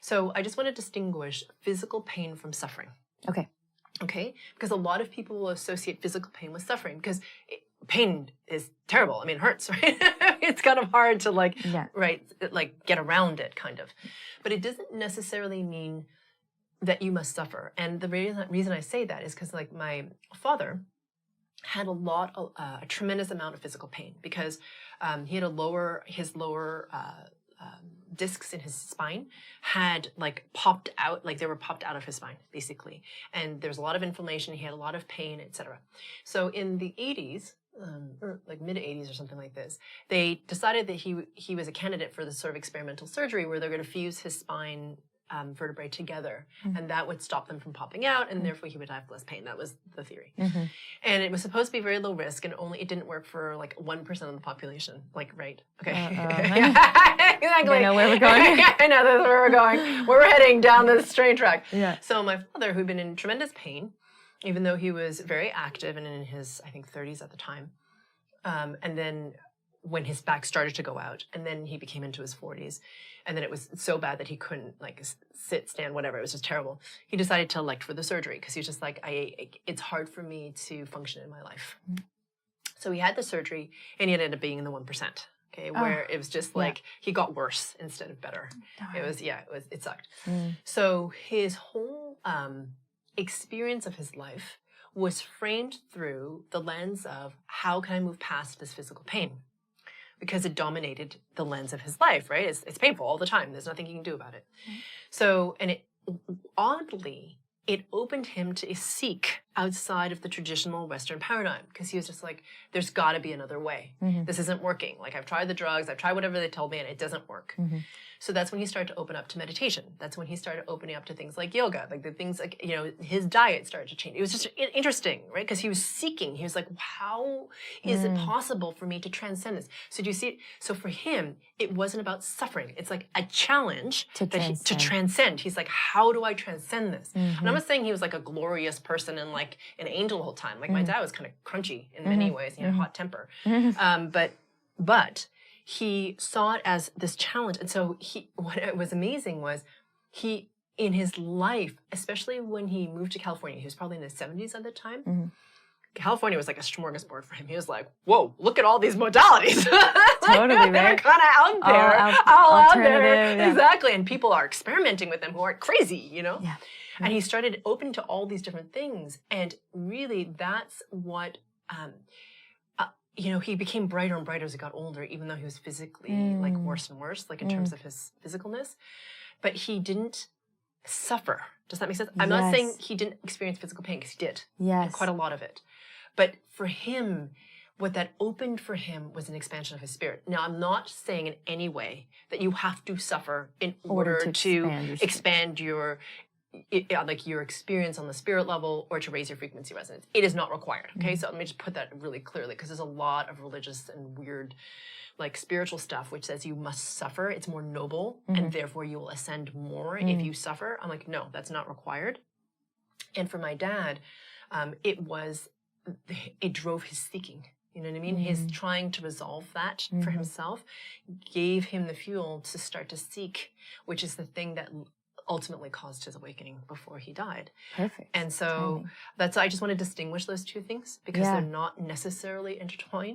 So I just want to distinguish physical pain from suffering. Okay. Okay? Because a lot of people will associate physical pain with suffering because pain is terrible. I mean, it hurts, right? It's kind of hard to like get around it, kind of. But it doesn't necessarily mean that you must suffer. And the reason I say that is because like my father had a tremendous amount of physical pain because he had his lower discs in his spine had like popped out, like they were popped out of his spine, basically. And there's a lot of inflammation. He had a lot of pain, etc. So in the 80s, or like mid 80s or something like this, they decided that he was a candidate for this sort of experimental surgery where they're going to fuse his spine vertebrae together, and that would stop them from popping out, and therefore he would have less pain. That was the theory. And it was supposed to be very low risk, and it didn't work for like 1% of the population. Like, right? Okay. Yeah, exactly. I know where we're going. Yeah, I know that's where we're going. We're heading down this train track. Yeah. So my father, who'd been in tremendous pain, even though he was very active and in his, I think, 30s at the time, and then when his back started to go out, and then he became into his 40s, and then it was so bad that he couldn't like sit, stand, whatever. It was just terrible. He decided to elect for the surgery because he was just like, it's hard for me to function in my life. So he had the surgery, and he ended up being in the 1%. Okay, where it was just like he got worse instead of better. It sucked. So his whole experience of his life was framed through the lens of how can I move past this physical pain? Because it dominated the lens of his life, right? It's painful all the time. There's nothing you can do about it. So, and oddly, it opened him to seek outside of the traditional Western paradigm because he was just like, there's got to be another way. This isn't working. Like, I've tried the drugs, I've tried whatever they told me, and it doesn't work. So that's when he started to open up to meditation. That's when he started opening up to things like yoga, like the things like, you know, his diet started to change. It was just interesting, right? Because he was seeking. He was like, how is it possible for me to transcend this? So do you see it? So for him, it wasn't about suffering. It's like a challenge to transcend. He's like, how do I transcend this? And I'm not saying he was like a glorious person and like an angel the whole time. Like my dad was kind of crunchy in many ways. He had a hot temper. But he saw it as this challenge. And so what was amazing was he, in his life, especially when he moved to California, he was probably in his 70s at the time. California was like a smorgasbord for him. He was like, whoa, look at all these modalities. Totally, They're right? kind of out there. All out there. Yeah. Exactly. And people are experimenting with them who aren't crazy, you know? Yeah. And he started open to all these different things. And really, that's what... you know, he became brighter and brighter as he got older, even though he was physically like worse and worse, like in terms of his physicalness. But he didn't suffer. Does that make sense? I'm not saying he didn't experience physical pain, because he did. And quite a lot of it. But for him, what that opened for him was an expansion of his spirit. Now, I'm not saying in any way that you have to suffer in order to expand your like your experience on the spirit level or to raise your frequency resonance. It is not required, okay? So let me just put that really clearly, because there's a lot of religious and weird, like spiritual stuff which says you must suffer. It's more noble, and therefore you will ascend more if you suffer. I'm like, no, that's not required. And for my dad, it drove his seeking. You know what I mean? His trying to resolve that for himself gave him the fuel to start to seek, which is the thing that ultimately caused his awakening before he died. Perfect. And so I just want to distinguish those two things because they're not necessarily intertwined.